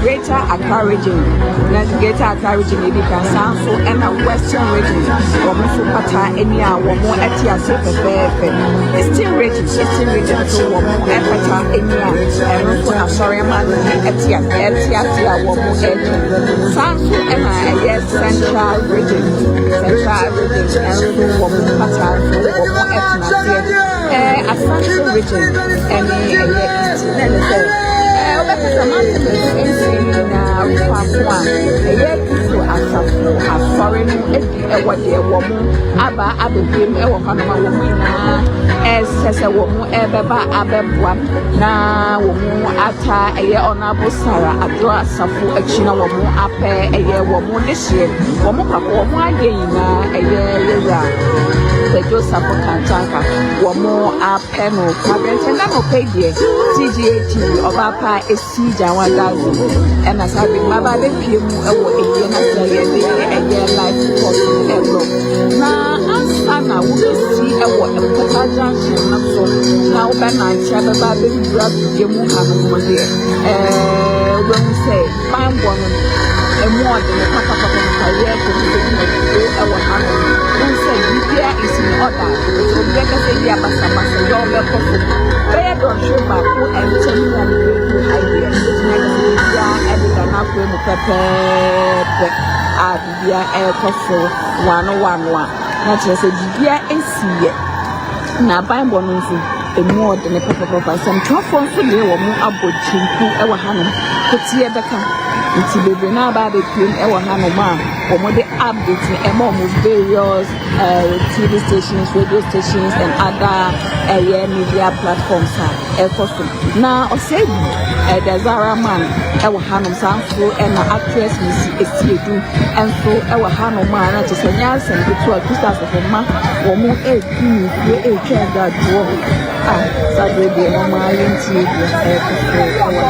Greater Accra region, Greater Accra region, so and a Western region, so pata any more etia Eastern region, so pata any sorry man etia Sansu and a Central region, and pata Asante region, and and as I been my baby, you life now, Sana will see a what a junction. Now, Ben, I shall be baby, grab you, Muhammad, when we say, fine woman, and more than a papa career for our hand. Who say, India is in order, so get a say, Yabasa, your coffee. Where don't show my food and tell me I'm going to hide Not just a dear and see it. Now, by one a more than a papa, some truffle for you or more about you, our Hannah, put here the car. It's the Benaba between our Hannah, or more the updates and more various TV stations, radio stations, and other media platforms. Now, or say, the Zara man, our Hannah Sanfo, and our actress Miss Esiedu, and so our Hannah man, to say yes, and the 12 Christmas of a man, or more 8 child that drove. Saturday, no more our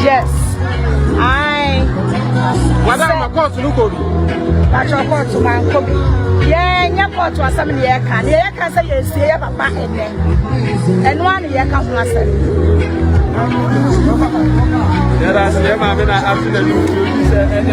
Yes. I. What am I called to look over? That's your court to my copy. Yeah, your court was some year can. Yeah, can say you see a papa in there. And 1 year can pass it. There are some men after the new and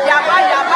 Ya va.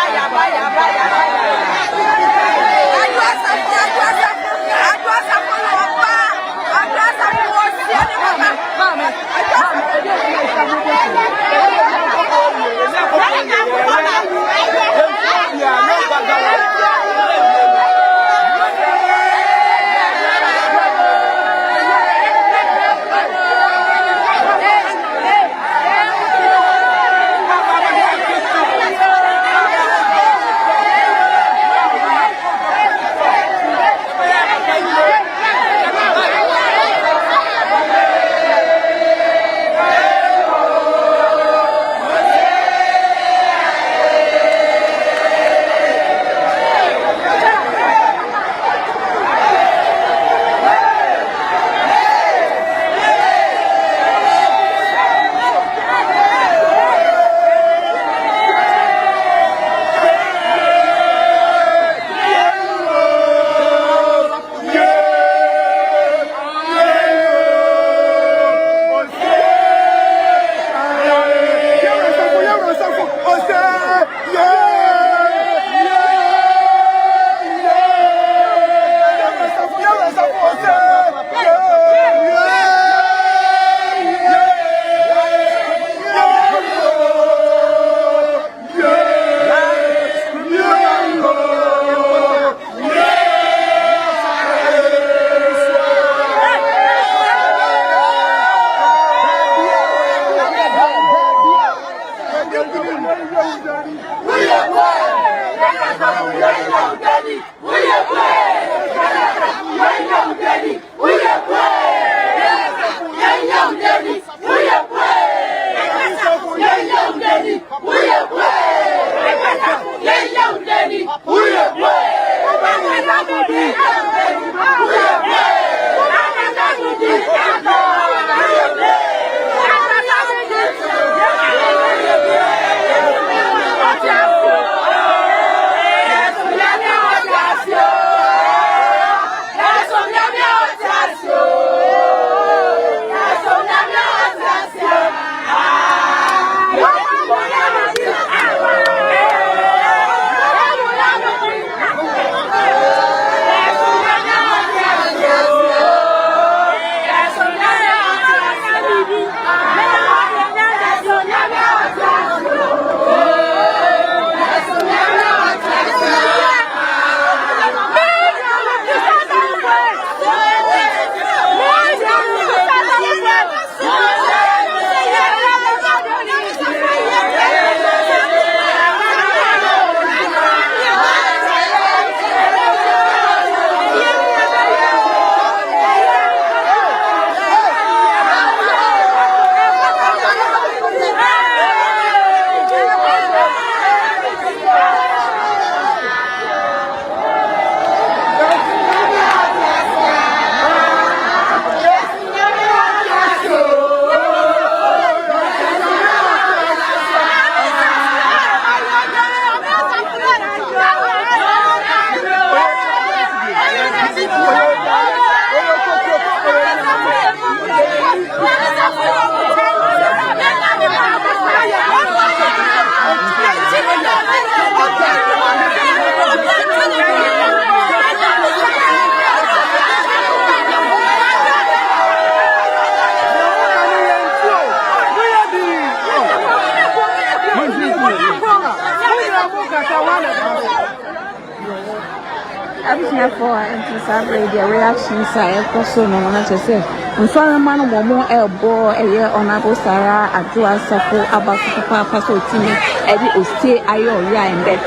boy and celebrate their reactions. I also know what to say. And so a man woman elbow a year on Abu Sarah at Dua Sako about Papa so Timmy Eddie Oste Ayo ya and bed.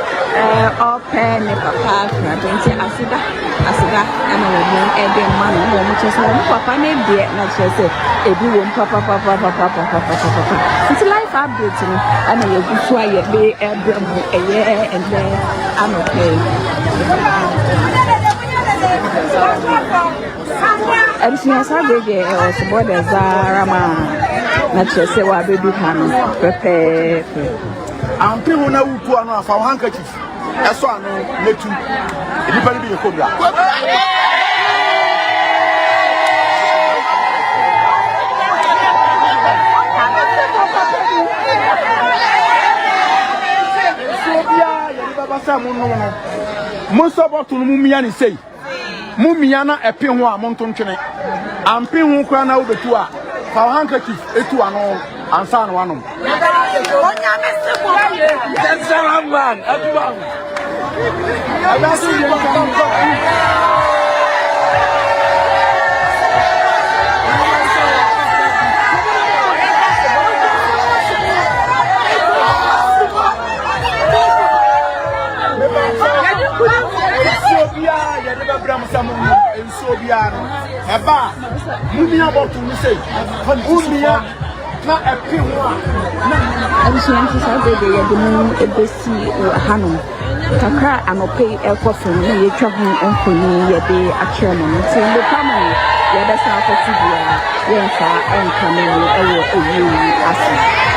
All pen papa don't say Asida and a woman Eddie man which is one papa named dear not just say everyone papa. It's life updating and a good sway a day a year and then I'm okay. And she has a baby or somebody as Rama. Not just say what baby can prepare. I'm people now who are not for handkerchief. That's why I know let you. Anybody be a cobra. Most of what Mumiani say. Mumiana a pin one mountain train. And pin who crown out the two are. For handkerchief, a two are no, and son one. That's a man, everyone. And so be a bar. Mumia about to say, Mumia, not a pin one. And she answers the moon a busy or a hanum. Takra and pay a coffin, you traveling on for me a day at Chairman. So the family, the best out of Sibia, yes, and coming over a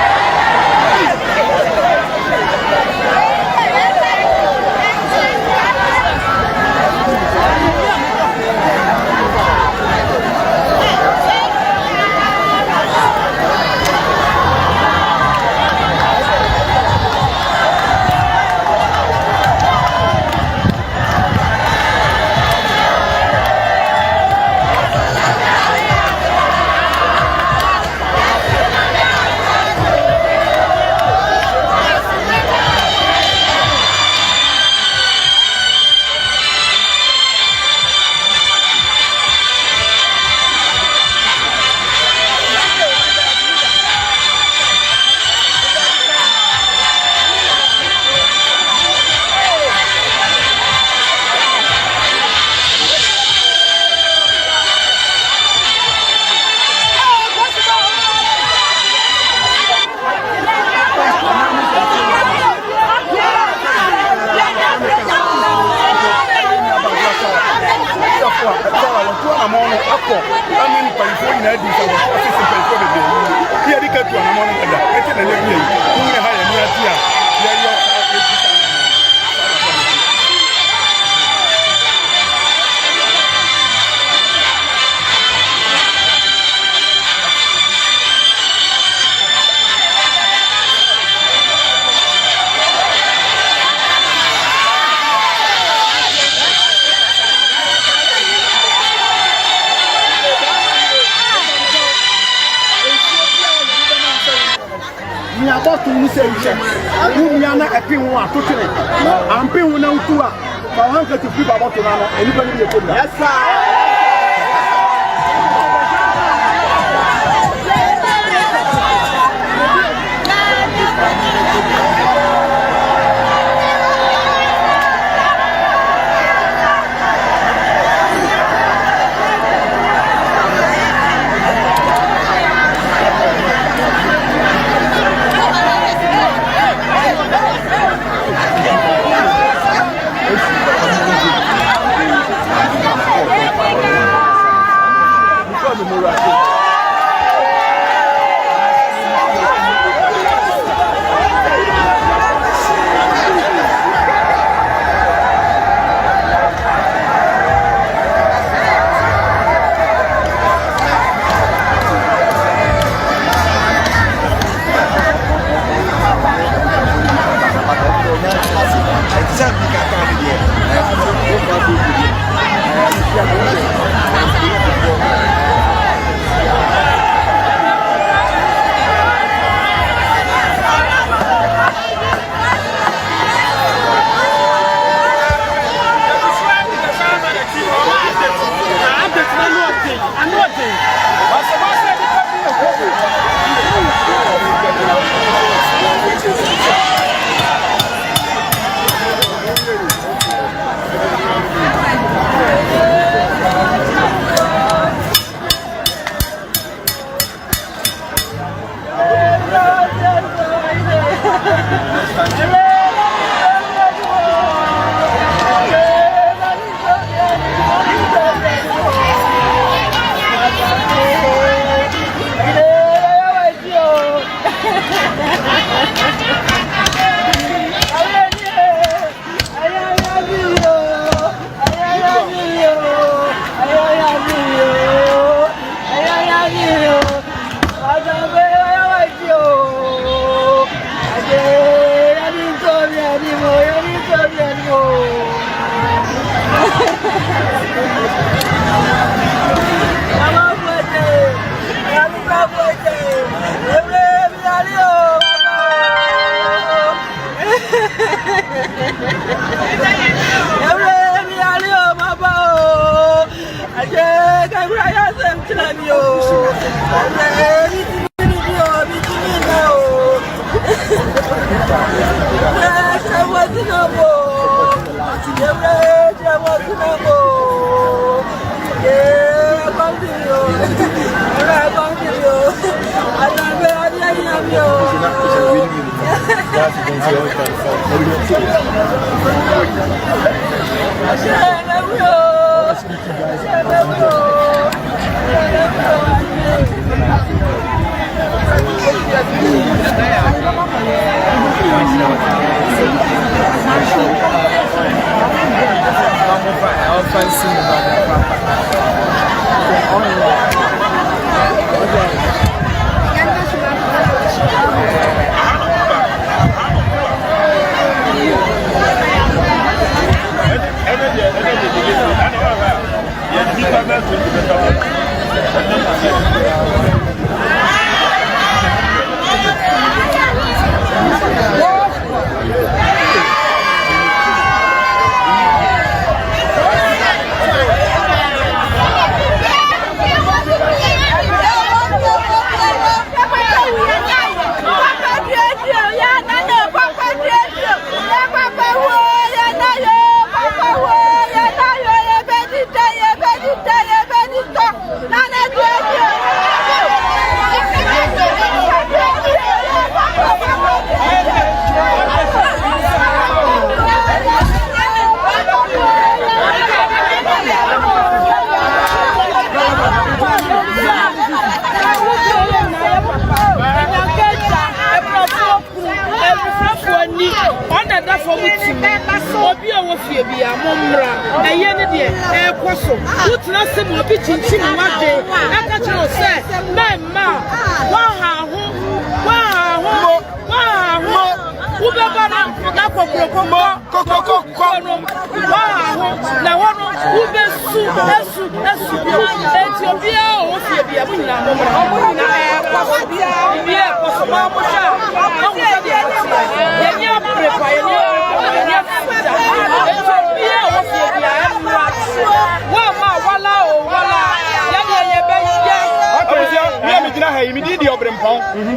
about to say, Mumiana a pin one, I'm pin one out to her. For handkerchief to people about to run, anybody be a cobra. Yes, sir.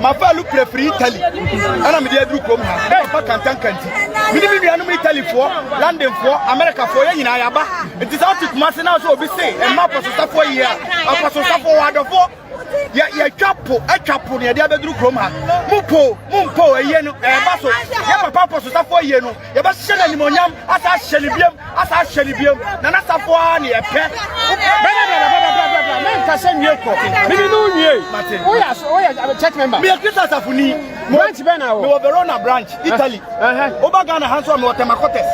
My father prefer Italy. And I'm the other group. I can't. We didn't be Italy for, London for, America for, in Ayaba. It is out to Masina, so we say, and map of stuff for a year, a person for for. Ya chapo, a chapo near the other group. Mupo, a yeno, a basso, ya papa so for yeno, ya bashan and monium, as I shall be, Nana Safwani, a pet. Maybe no year. Oh, yes, I'm a church member. Me a Christmas of Uni, branch Bena, we were Verona branch, Italy. Obagana handsome or Temacotes.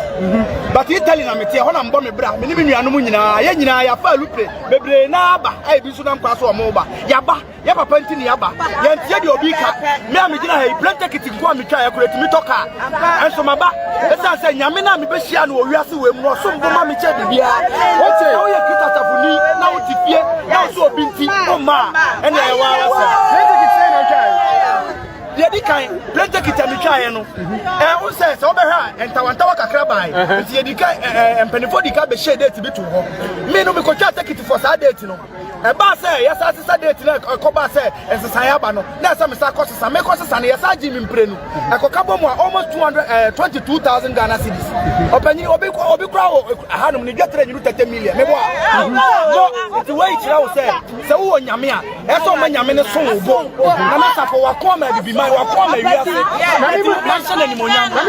But Italy, I'm a Honam Bomb, Minimum Yanumina, Yenina, Yafa Lupe, Bebre Naba, I be Sudan Passo Moba, Yaba, Yaba Pentini Yaba, Yantia Obika, Mamma, planted it in Guamica, Mitoka, and so my back. Let's say Yamina, Mibesiano, Yasu, and some Mamma Chebia. What's your Christmas of Uni now? Now so binti mama and I was kind plenty kitamicha no who says over her and Tawantawa Kakrabai and Penifodica be shade to be to her. Me no be take it for sad date no. A bar say yes I said date like a coba say as a sayabano. Now some costs some make costs and yes I Jim in Prenu. I could come almost 222,000 Ghana cedis. Open you obi crowd Hanum you get 30 million. No, it's the way it's say. So who on Yamia? That's all my Yamina so bo. Namasa for a corner be my wakoma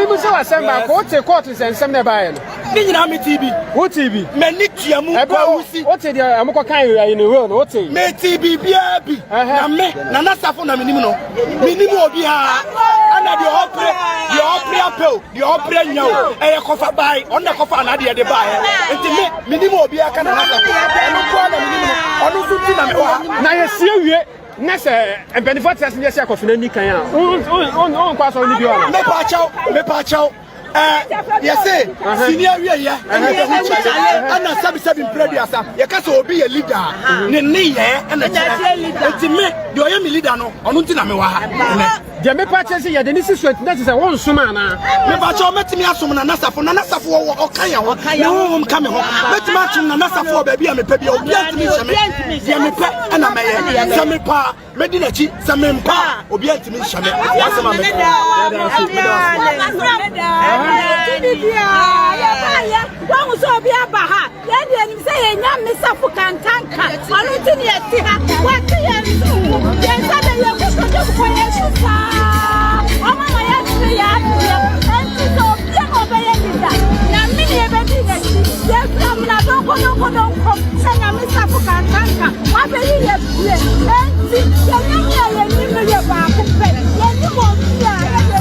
we say assemble what the court is and some nearby. Nina me TV. What TV? Menitia mu kwusi. What the amko kan in the world what me TV bia bi. Na me na nasafo na menimu no. Menimu obi ha. Ana the opera apel, the opera nyawo. E kofa bai, on the kofa na de bai. Enti me menimu obi aka na nasafo. Eno kwa na menimu no. Onu suti na me wa. Na ye sie wie. Next, and benefit as near Sakov in any kind. On pass on the other. Me pacho. Yes, senior, yeah, and a sub-7 previous. You can be a leader. Nene, and the leader, no, on Untinamewa. Je me pas chesi ya de ni siswet na se won suma na. Me ba cho metimi asom na nasafo o kan ya ho. Me won ka me ho. Metimi atom na nasafo ba bia me pa bia obi antimi hye me. Ye me pa na me ye. Se me pa me di na chi se me pa obi antimi hye me. Asema me. Wọ́n sọ bí a bá ha yẹn di ẹni sẹ́ yẹn nyá mi sáfù kankanka ọ̀nù tí ni yẹ ti ha wọ́n ti yẹn sùn yẹn sábẹ̀ yẹn kó sọ́jọ́ kó yẹn sùn sáá ọmọ wọn yẹn ti yẹ àdìyẹ ẹnti sọ bí ẹ ọbẹ yẹn ti dà nyà mí ni ẹ bẹ bí yẹn ti yẹ fi amúnà dọ́nkọ́dọ́nkọ́dọ́ nkọ́ ẹ nyà mi sáfù kankanka wọ́n bẹ yí yẹ fi yẹ ẹnti yẹn nyà mi yẹ yẹn ní mi yẹ baako pẹ yẹn ní mọ̀ bí yà yẹ yẹ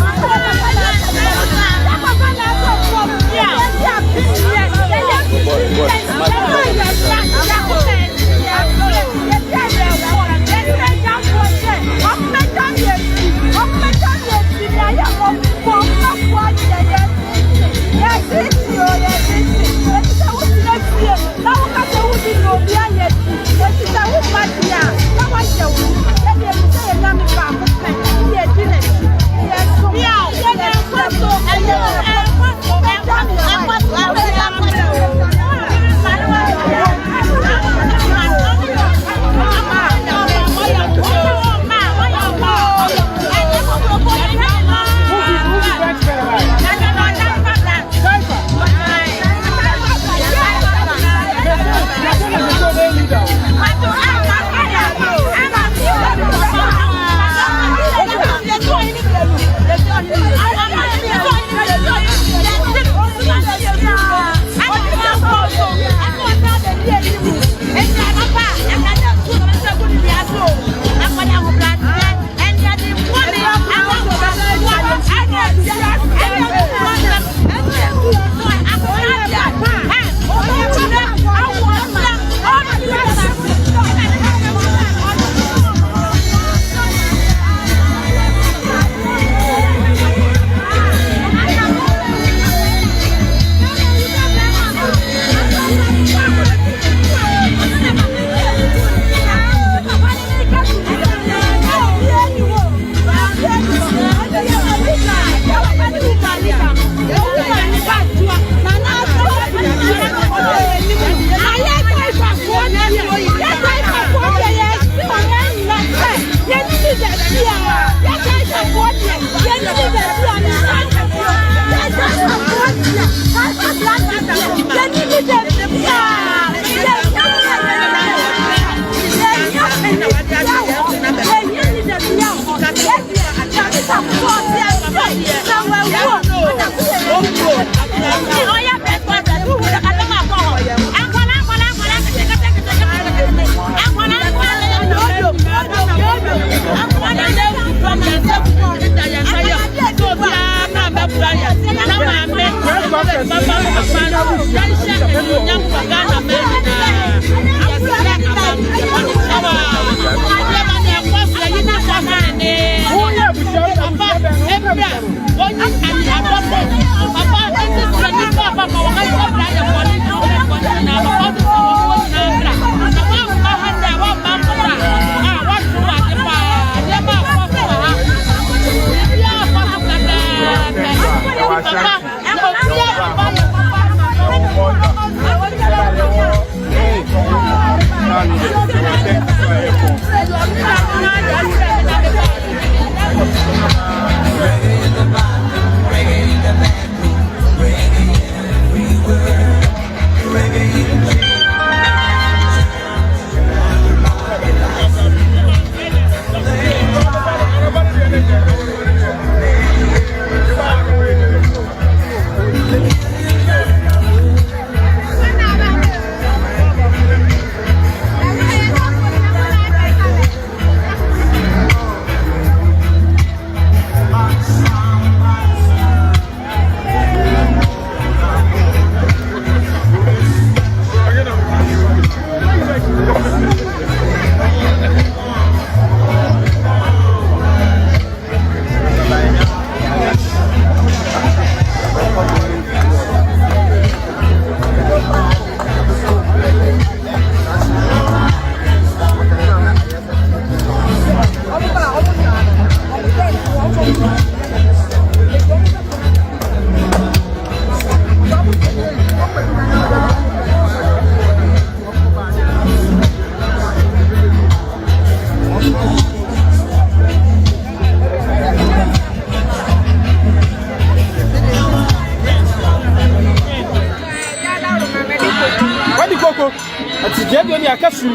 ati je bi oni akasu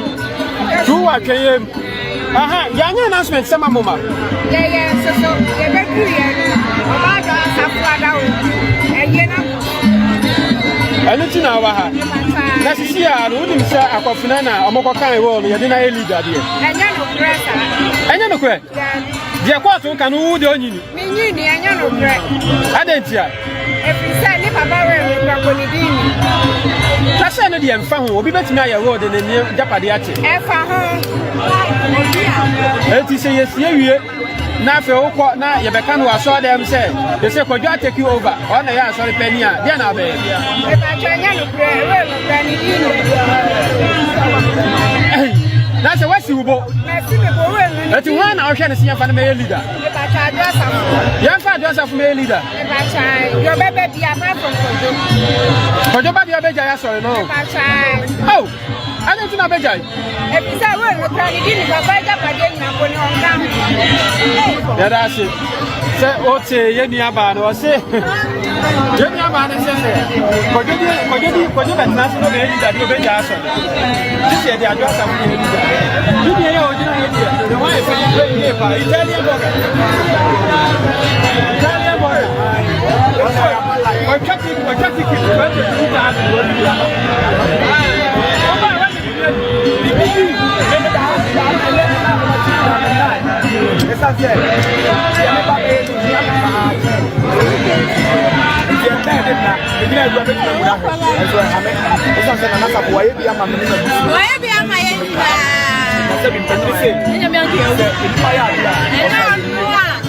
tu wa tweyem aha yanya announcement sama mama yeah so ye be do ye oba do asafu adawo eye na ani ti na wa ha na sisi a no nim sha akofuna na omoko kan wo no ye de na e leader de enya no kre dia kwa to kan wo de onyini minyini enya no kre adentia efisa ni baba we kwa konidini tase no de mfa ho obi betimi aye wo de ne japade ate efa ho eti se yesie wie na fe ukọ na yebeka no aso dem se they say Kwadwo take you over ona ya aso repeni a dia na be e ba twanya no kre we no konidini na se wasi ubo na si me bo we no eti ho na ohwe ne se yemfa na me leader e ba cha address am yemfa address am me leader e ba cha yo bebe bia fra from Kwadwo ba bia beja ya sorry no e ba cha oh ade tuna beja e bi say we no konidini baba japade nyina ko ni onka ya da se ote ye ni aba no se ye ni aba ne se Kwadwo betna se no be leader di obeja aso this year the address am me leader di ye o jina ye di the one is saying pa Italian burger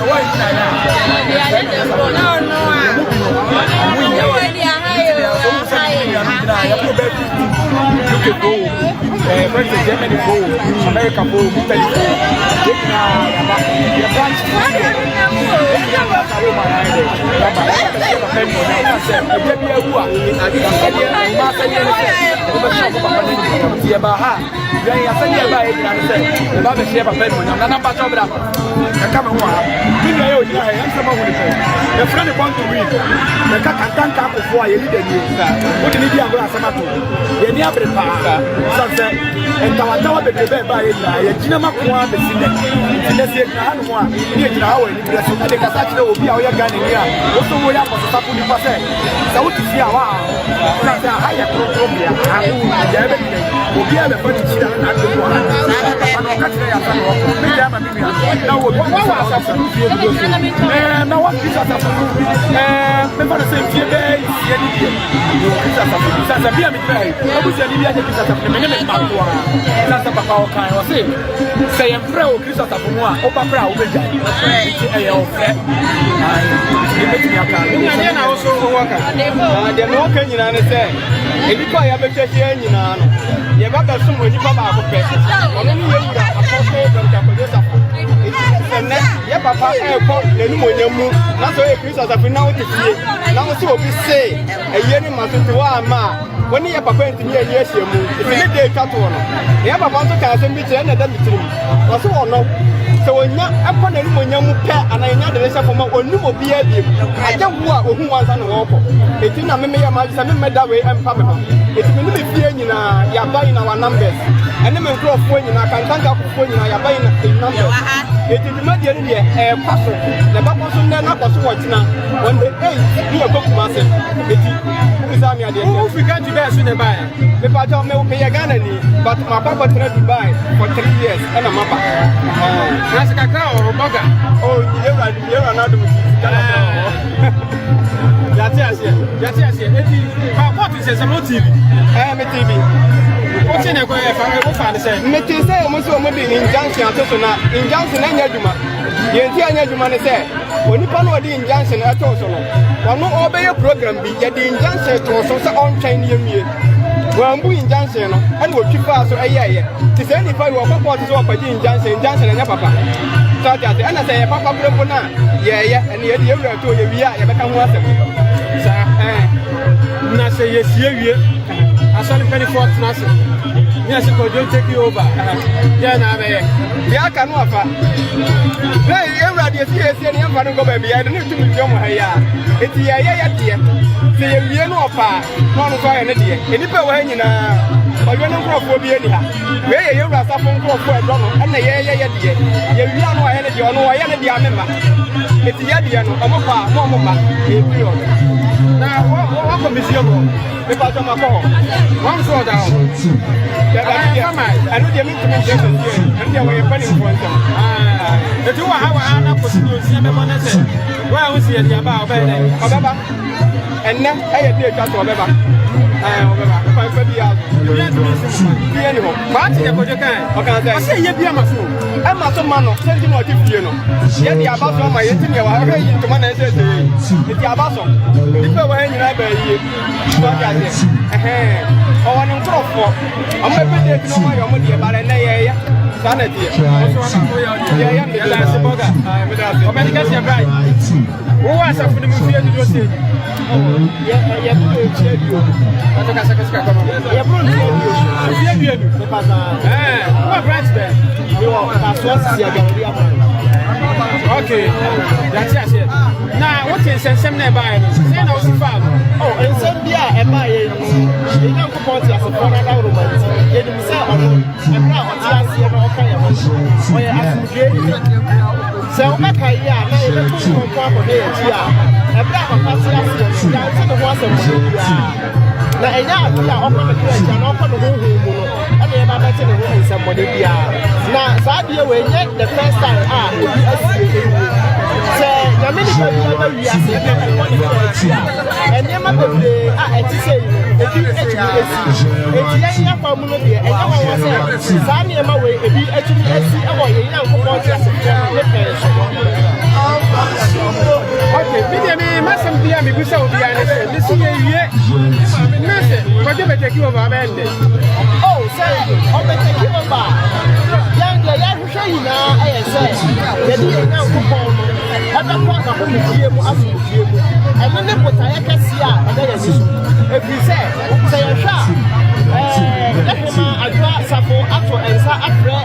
what America and our baby by Jinama Kwa, the Sinner, and the Hanwa, near the hour, and the Casacho will be our gun here. Also, we have a Sapuni Passe. So, what is your higher Colombia? Will be able to put it down at the one. Now, what was and now what is that? Remember the same day, Sasa papa okan o se say emfre o Kristo tafumu a o papa o beja e o fre ai betimi aka ni na o so o waka de no ka nyina ne se edipa ya betwehie nyina no ye baba sum odipa ba ko pe ono ni ye wura apostle Dr. Joseph ene ye papa e ko lenu monyamu na so e Kristo tafumu na o tifie na o se obi se eye ni matoto wa ma woni ye papa ntimi ye yesi mu ifini de twato no ye papa nso ka asem bi kire na da mitrim waso wono se wonya akọ na rumonyam pe ananya de lesa foma onum obi abiem ajawu a ohu wansa na woko eti na meme ye ma bisa meme da we empa me ho eti me me fie nyina ya bai na wa numbers ene me nkrofo nyina kantanga kofo nyina ya bai na numbers eti di madie ne de paso na ba paso ne na paso wotina one day ni e kokuma se eti usami ade o fika di best ne bai me pa jo me ye Ghana ni but my papa traveled to Dubai for 3 years and I'm up that's kakra or boga oh you are not doing Yati eti what is some TV me TV what's in a go say me TV say almost mo be injunction ato na injunction na nyaduma yenti anyaduma ne say onipa no odi injunction ato so no wono obey program bi ye di injunction to so say on train ye mie wambu injunction no and wo twifa so eyeye ti say ni fa wo papa so opaji injunction na papa so that and say papa brebo na ye and ye di ewura to ye wi a ye beka ho asem sa na say ye sie wie asɔre mpanyinfoɔ tena ase ne ase kɔdwo take you over yɛ na abɛyɛ deɛ aka no afa na yɛwurade esi yɛsie ne yɛmfa no nkɔ baabi yɛde ne tumi twɛ mo ha yi a enti yɛyɛ yɛdeɛ sɛ yɛwie no ɔpa a na ɔno nso ayɛ ne deɛ nnipa wɔ ha nyinaa ɔyɛ ne nkurɔfoɔ bi ani ha wei yɛ yɛwura asafo nkurɔfoɔ ɛdɔ no ɛna yɛyɛ yɛdeɛ yɛwie no ɔyɛ ne deɛ ɔno ɔyɛ ne deɛ amema enti yɛdeɛ no ɔmo pa na ɔmo ma ɛfiri ɔno na wakɔ mesie mu nipa sɛ makɔ hɔ wɔn so ɔda hɔ ɛno deɛ mentumi nkyɛ sɛ sie ɛno deɛ wɔyɛ mpanimfoɔ nsɛm ɛti wɔ ha na kɔsi ne osia bɛbɔ ne sɛ woa wo si aduaba a ɔbɛyɛ dɛ ɔbɛba ɛnnɛ ɛyɛ bi atwa so ɔbɛba ɔbɛba bi a bia ni hɔ baate yɛ kɔgye kan ɔkan sɛ ɔsɛ ɛyɛ bi ama so ɛma so ma no sɛnti na ɔte fie no yɛde aba so ama yɛti neɛ wɔahwɛ yi ntoma na ɛsɛ sɛ ɛti aba so nipa wɔ ha nyinaa baa yie ɔde aseɛ ɔwɔ ne nkurɔfoɔ ɔmo ɛbɛde ati na ɔmo ayɛ ɔmo deɛ bare ɛnɛ yɛyɛ saa na ɛteɛ yɛyɛ mmeda ase bɔga ɔbɛde kɛseɛ bra wowɔ asafo no mu fie dodo sɛ yɛboro ɛkyi aduo ɔtɔ kasakasika kɔma yɛboro ne fie aduadu wowɔ branch bɛ mewɔ kasoa sisi agarade ama okay yɛate aseɛ na wote nsɛnsɛm na ɛbaeɛ no sɛ na wosi faa no nsɛm bi a ɛbaeɛ no yɛnyankopɔn te asefoɔ no adawroma nti yɛnim sɛ ɔno ɛberɛ a ɔte aseɛ na ɔka yɛ ho ɔyɛ asomdwee sɛ wobɛka yi a na yɛbɛto nkɔnkɔ akɔda yɛkyi a ɛberɛ a papa te aseɛ no yɛante ne ho asɛm biara na ɛnyɛ ade a ɔkɔ ne kra akyi a na ɔkɔ ne ho honmu no ɛne yɛba bɛte ne ho nsɛmmɔde biara na saa deɛ wɔ ɛnyɛ the first time a obi asie sɛ nyame nipa bi aba wiase na ɛkɔ ne kra akyi a ɛnneɛma bebree a ɛte sɛ ebi atumi asi enti yɛnyɛ fa mu no deɛ ɛnyɛ hɔ wɔ sɛ saa nneɛma wei ebi atumi asi ɛwɔ yɛn nyankopɔn te asefoɔ ne pɛɛ so okay media me masɛm bi a mebusa wo biara ne sɛ mesi yɛwie na sɛ kɔgye bɛtaki wɔ baabɛɛndɛ sɛ ɔbɛtaki wɔ ba yɛn deɛ yɛhwehwɛ nyinaa ɛyɛ sɛ yɛde yɛn nyankopɔn no ɛbɛkɔ n'ahomefie mu asomdwie mu ɛno ne botaeɛ kɛseɛ a ɛda yɛn so ɛfiri sɛ yɛhwɛ a yɛhema adwoa safo ato nsa afrɛ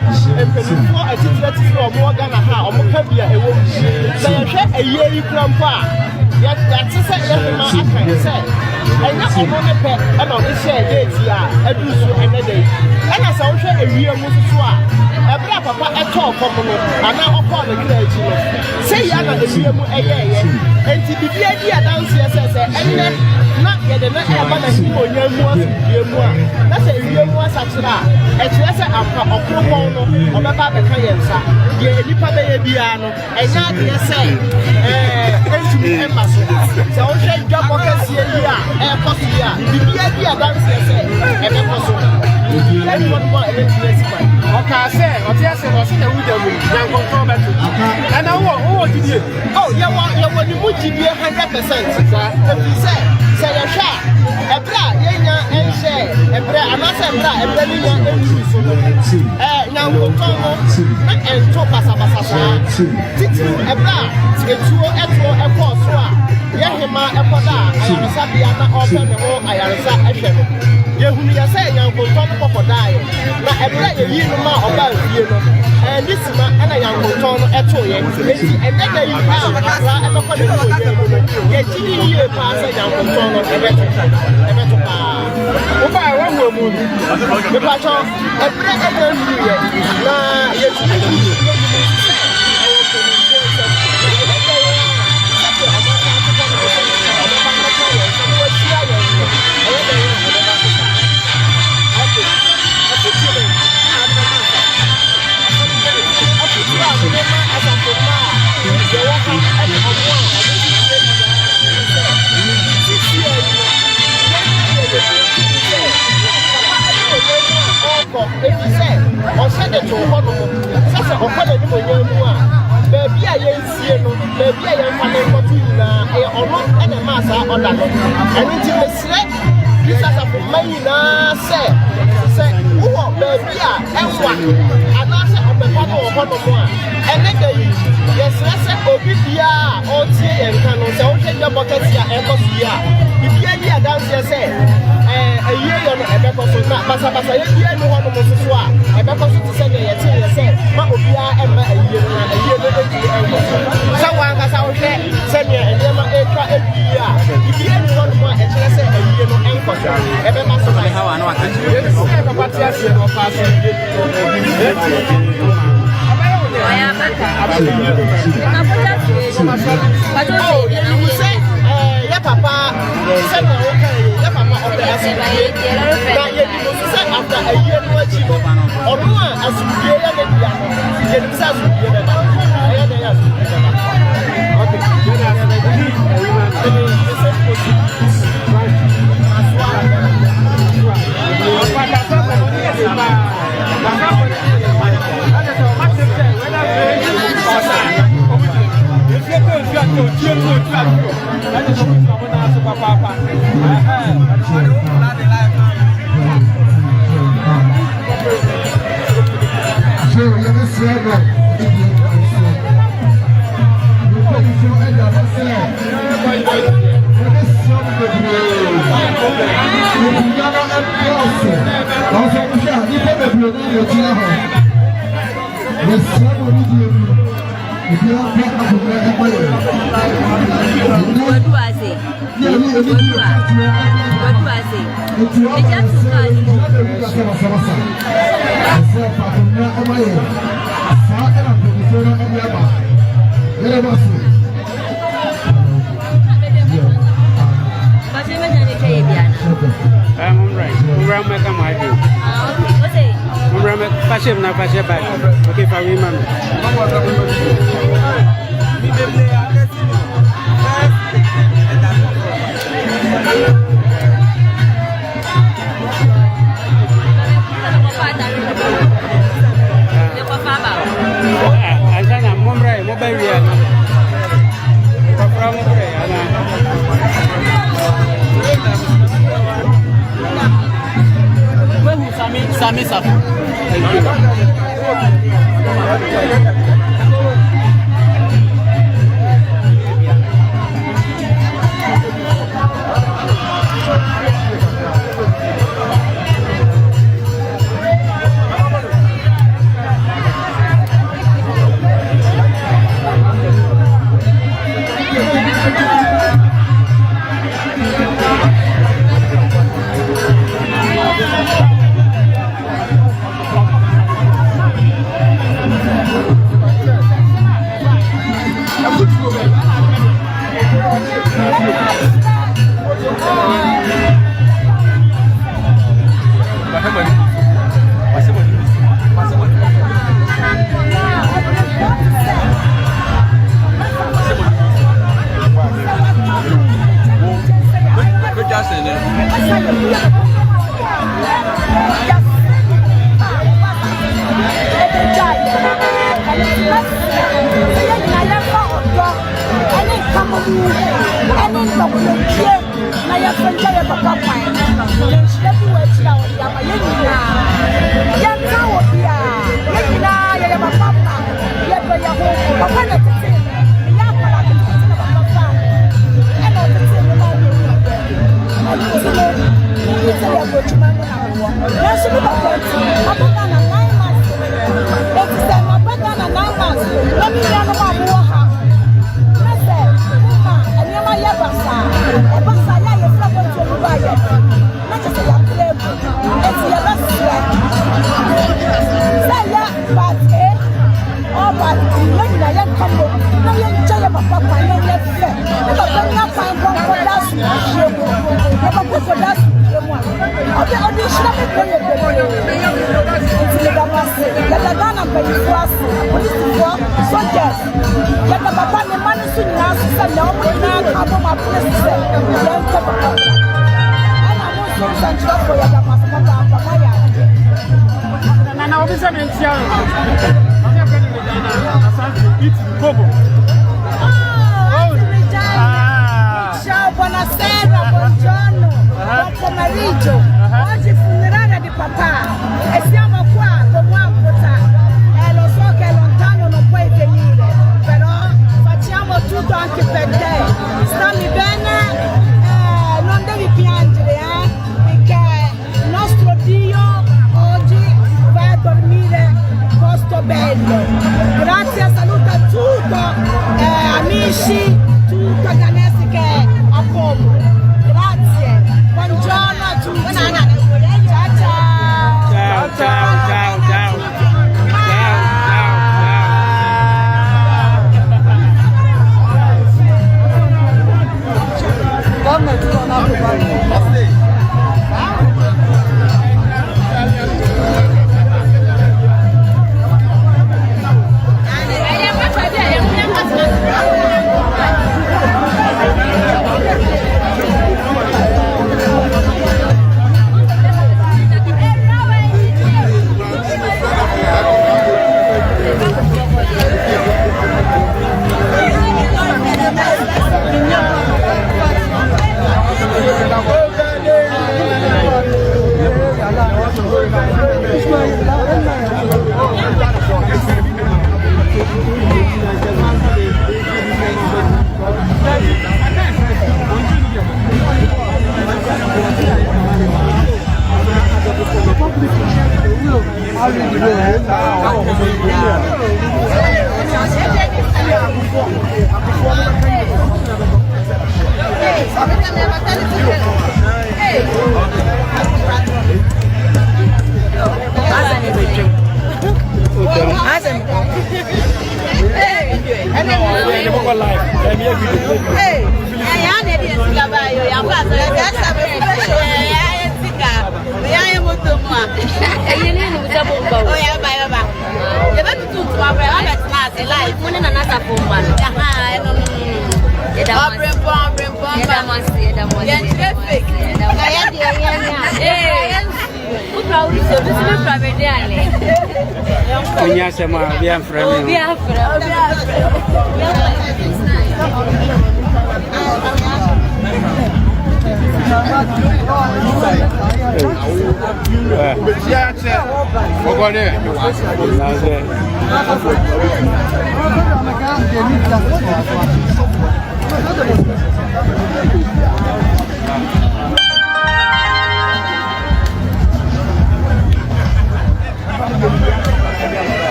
mpanimfoɔ atitiri a ɔmowɔ Ghana ha a ɔmoka bi a ɛwɔ mu sɛ yɛhwɛ ayie yi kura mpo a yɛate sɛ yɛhema aka sɛ ɛnyɛ ɔmo ne pɛ ɛna ɔde hyɛ deeti a ɛduru so ɛnɛ da yi ɛna sɛ wohwɛ awie mu nso a ɛberɛ a papa ɛtɔɔ fam no anaa ɔkɔɔ ne kra akyi no sɛ yɛ na awie mu ɛyɛɛyɛ enti biribi adi adanseɛ sɛ ɛnnɛ na yɛde ne ɛba na nimonyam mu asomdwie mu a na sɛ awie mu asakyerɛ a ɛkyerɛ sɛ ampa ɔkoropɔn no ɔbɛba abɛka yɛn nsa deɛ nnipa bɛyɛ biara no ɛnyɛ adeɛ sɛ ɛntumi ɛma so sɛ wohwɛ dwabɔ kɛseɛ yi a ɛkɔ so yi a biribi adi adanseɛ sɛ ɛbɛkɔ so ɛnibɔdebɔ ɛbɛtumi asi kwan ɔkaa sɛ ɔte ase na ɔse na wogya mu nyankɔnkɔn bɛto ɛna wowɔ gyidie yɛwɔ ne mu gyidie 100% ɛfiri sɛ yɛhwɛ a ɛberɛ a yɛnya ɛnhyɛ ɛberɛ anaasɛ ɛberɛ a ɛberɛ no nya ɛntiri so no nyankopɔn no na ɛnto basabasa saa titiri ɛberɛ a etuo ɛkɔɔ so a yɛhema ɛkɔda a ayaresabea na ɔpɛ ne ho ayaresa ɛhwɛ no yɛhunu yɛ sɛ nyankopɔn no kɔkɔdaeɛ na ɛberɛ a yɛyi no ma ɔbaa fie no ɛne sima ɛna nyankopɔn no ɛtoo yɛ enti ɛnɛ da yi a akra ɛbɛkɔ ne ho ɔyɛ mu no yɛgye ne yie paa sɛ nyankopɔn no ɛbɛto paa wobaa woahu amu no mepatɔ ɛberɛ ɛda nwuyɛ na yɛtumi ɔhyɛ de to hɔ no sɛ ɔkɔ n'animonyam mu a baabi a yɛnsie no baabi a yɛmfa ne nkɔto nyinaa ɛyɛ ɔno ɛna maa saa ɔda no ɛno nti mesrɛ bisasafo mma nyinaa sɛ wowɔ baabi a ɛwa anaasɛ ɔbɛfa no wɔ hɔ no mu a ɛnɛ da yi yɛsrɛ sɛ obi biara a ɔretie yɛn nka no sɛ wohwɛ dwa bɔkɛte a ɛkɔ so yi a bibia di adanseɛ sɛ ayie yɛ no ɛbɛ because basa ye no ho no so so a e be ko so to say ye tie ye say ma obia e ma aye no enti e wo so wan ka sa wo hwe se me e ma e twa e bia ibi e no ho no e kire se aye no enko so e be ma so na ha wa na wa ka chi ye so e ba patia se no pa so Oya baka. Ya papa, say no okay. Ya papa operation. Na ye di so say after a year no achieve. Onu asubie ya de dia no. Ye di say asubie de na. Aya de ya asubie de na. Okay. Okay, for women. Sami Safu. Oggi funerale di papà e siamo qua con un lo so che lontano non puoi venire, però facciamo tutto anche per te. Stammi bene, non devi piangere, perché il nostro riuscì tutto a ganarsi che a poco. Grazie. Buongiorno a tutti. Ciao ciao. Ciao ciao ciao ciao.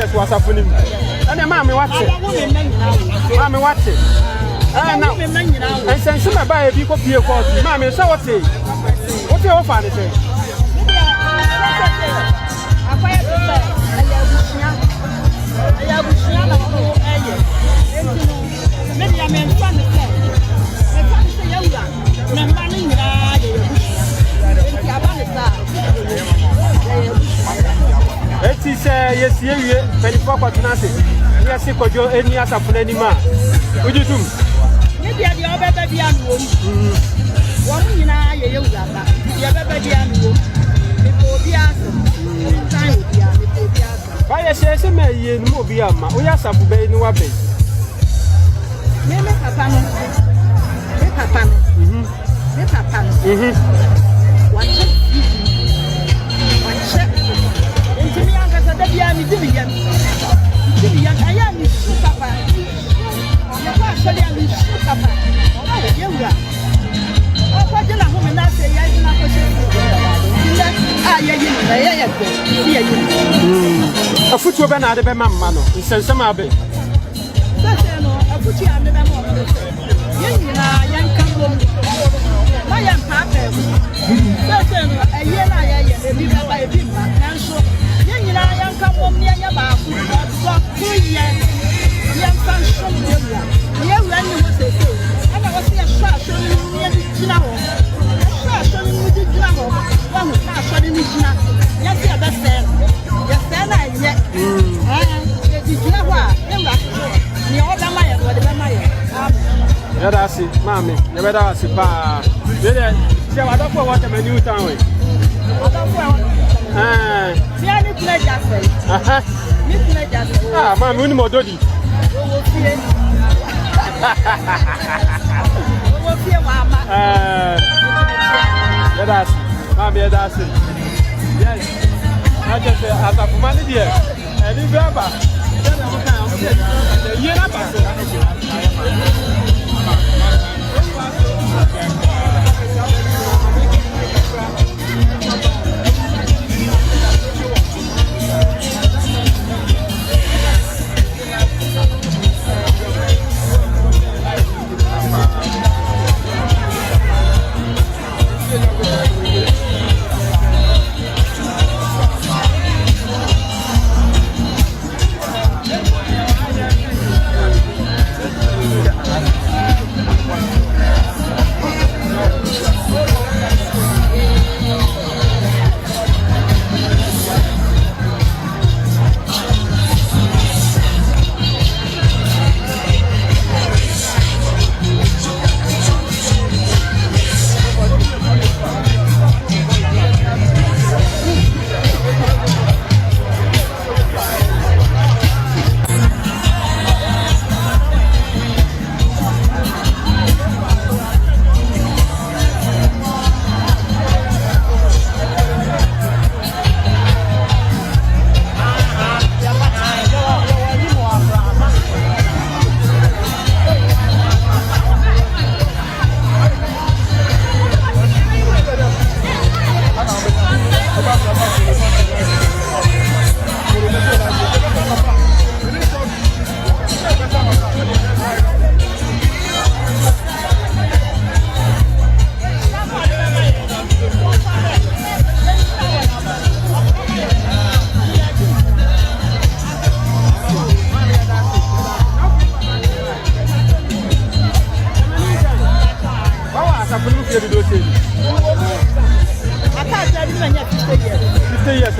years was happening. And a mammy watch it. Mammy watch it. And since you buy a big copy of course, mammy, so what's it? What's your father say? It is yes, you 24 quarters. Yes, you could go any as a friendly man. Would you do? Maybe I the other baby and room. One in a year, you have a baby and room. Before the answer, time will be a Why I say, may no be a man. We are suffering no way. Maybe Papa, Papa, one check. Into me, Uncle Sadia, Divian. I am his papa. Actually, I'm his papa. Oh, you are. Oh, what did I home and I say? I did not a foot of an other man, he says some abbey. I put you under the moment. Young couple. My young papa. A year I live by a big man. So, young couple near your back. 2 years. Young son, show you. Young man, you must say. And I was here, showing you near the Jinao. Showing you the Jinao. One who can't show me Jinao. Yes, you're best there. Yes, then I yet. The Jinao. Yeah, see, mammy, you better see, pa. I don't know what I'm a new town with. Ah, my moon more dodgy. That's mammy, that's it. Yes, I just have a money here. And if you have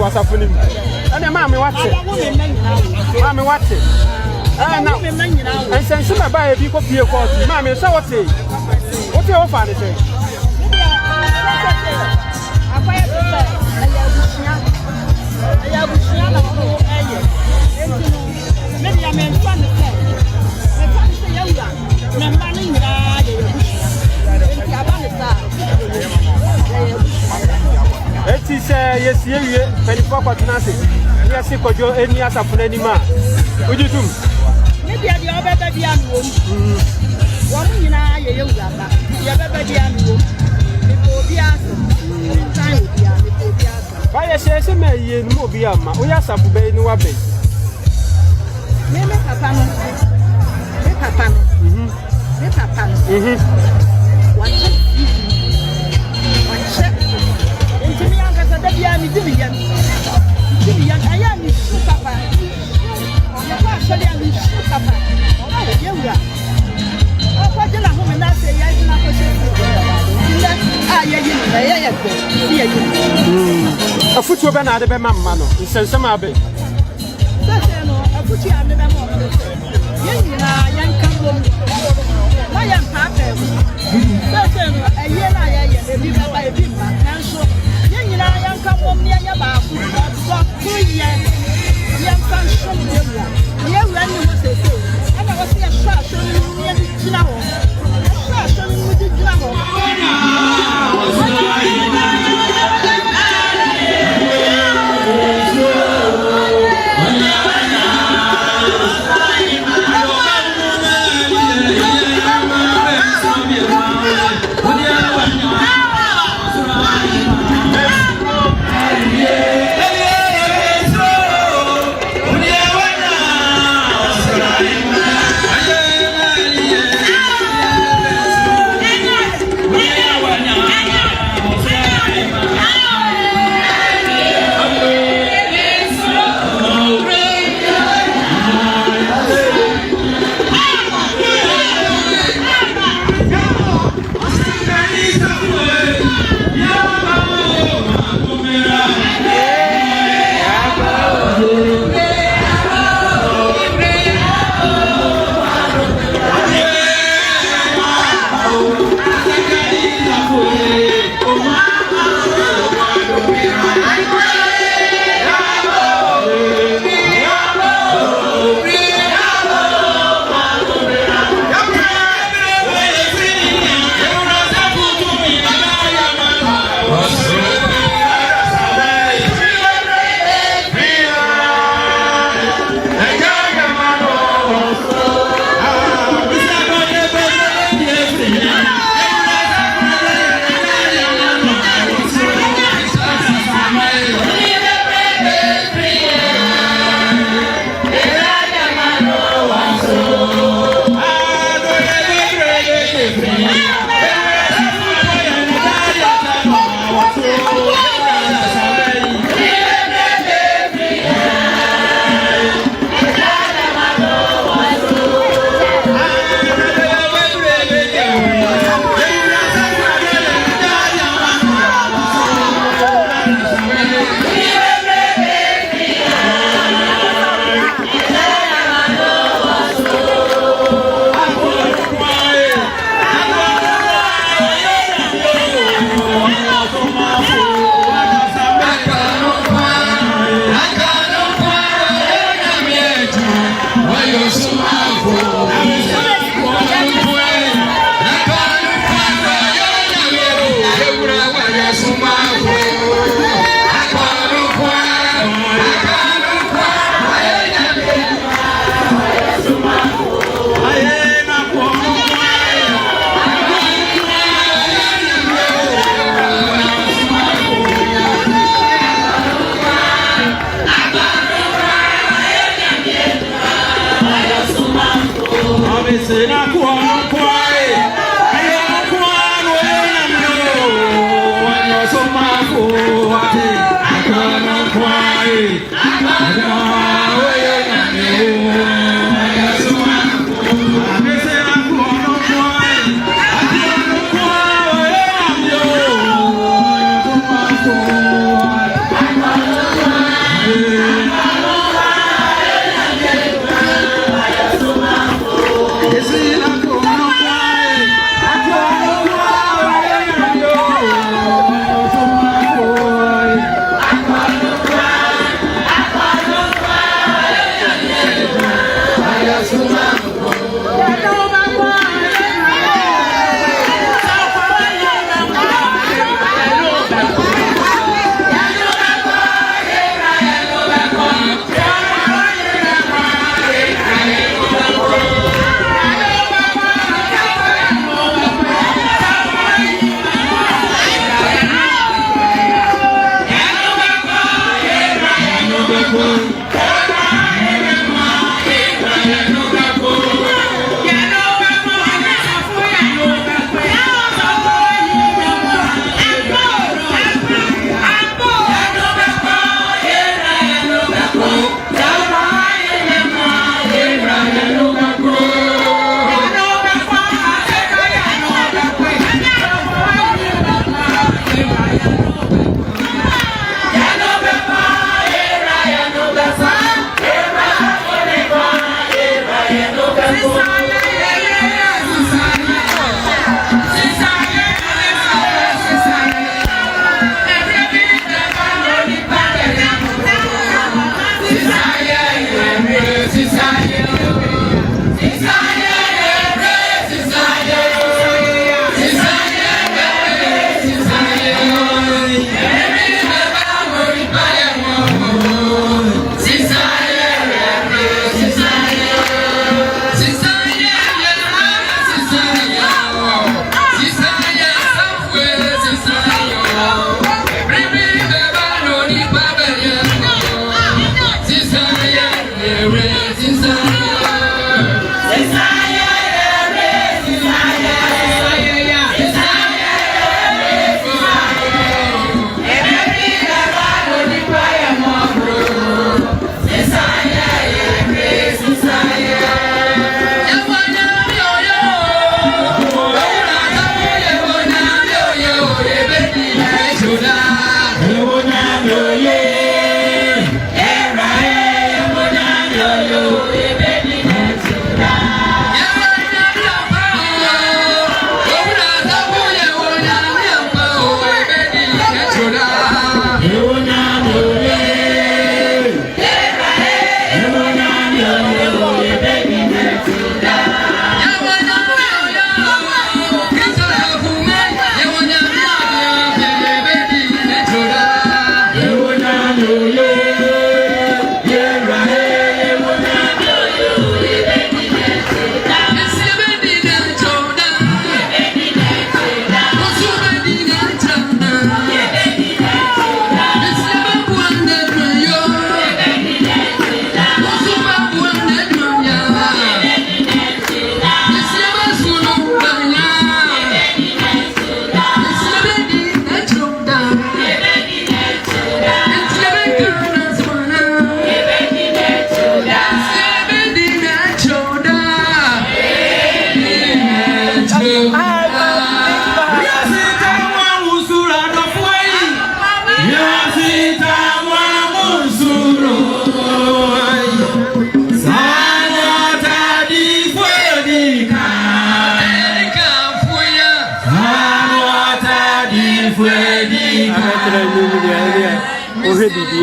was happening. And the mammy watch it. Mammy watch it. And since you buy a big copy of course, mammy, so what's it? What's your father say? It is yes, you 24 quarters. Yes, you could go any as a friendly man. Would you do? Maybe I the other baby and room. One in a year, you have a baby and room. Before the answer, time will be a Why I say, may you no be a man. We are some baby no abbey. Me papa no. Into me, I'm going to be a million. I am papa. Actually, I'm papa. You are. Oh, what did I home and I say? I did not a foot to ban out of a mamma, in Sensama Bay. I put you under the moment. Young couple. I am papa. A year I am by a big man. Young couple near your bath. 2 years. Young son, show me. Yeah, when you was a fool. And I was a shot near the Jinamo. Shot with the Jinamo.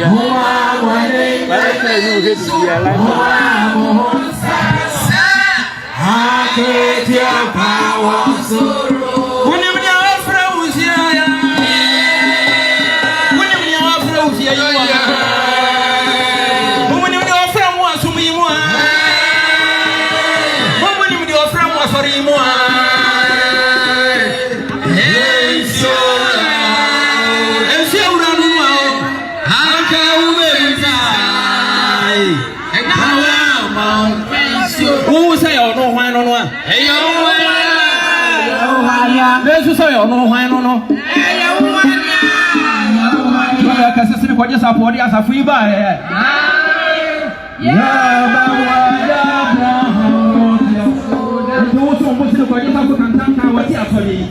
bibia. Bale kra ni o bibia la. Aketia power soro. Unyamnya wafra uzia ya. Unyamnya wafra uzia ya. Unyamnya wafra mu asumi mu. Unyamnya wafra mu asori mu. Yesu sayo no hwan no. Ya ka sese ko jesa po dia safu iba ya ba wa da Abraham yo so mo se ko jesa ko kan tan ka wa ti atoli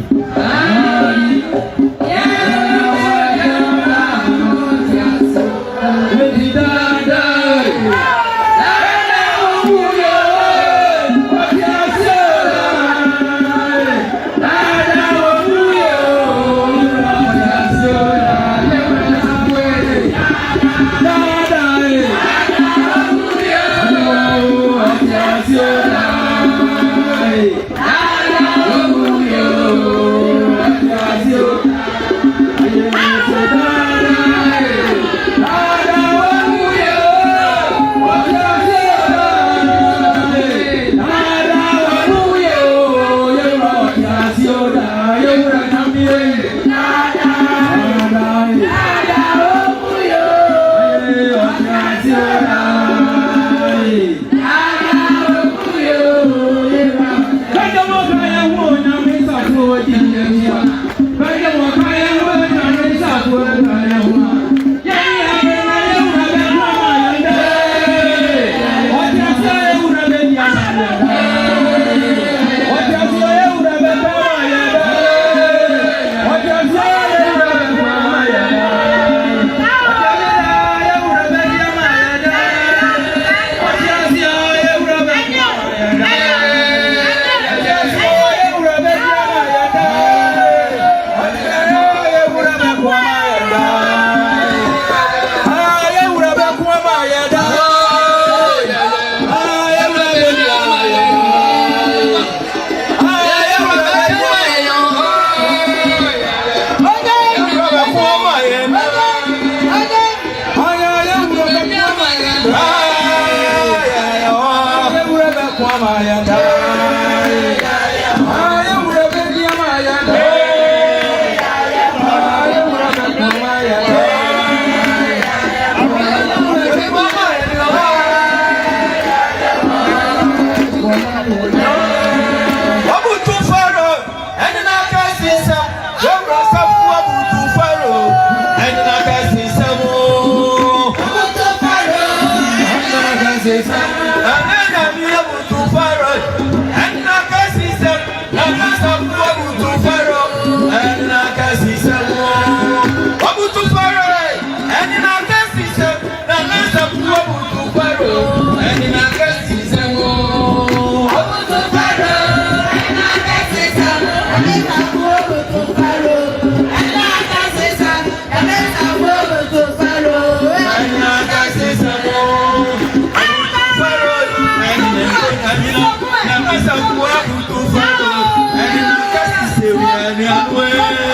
ya wa da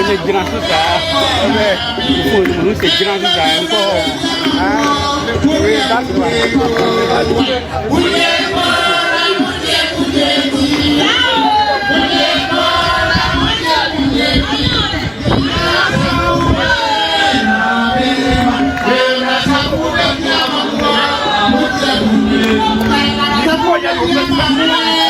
ne gyina so saa phone mu se gyina so saa nko we that's why That's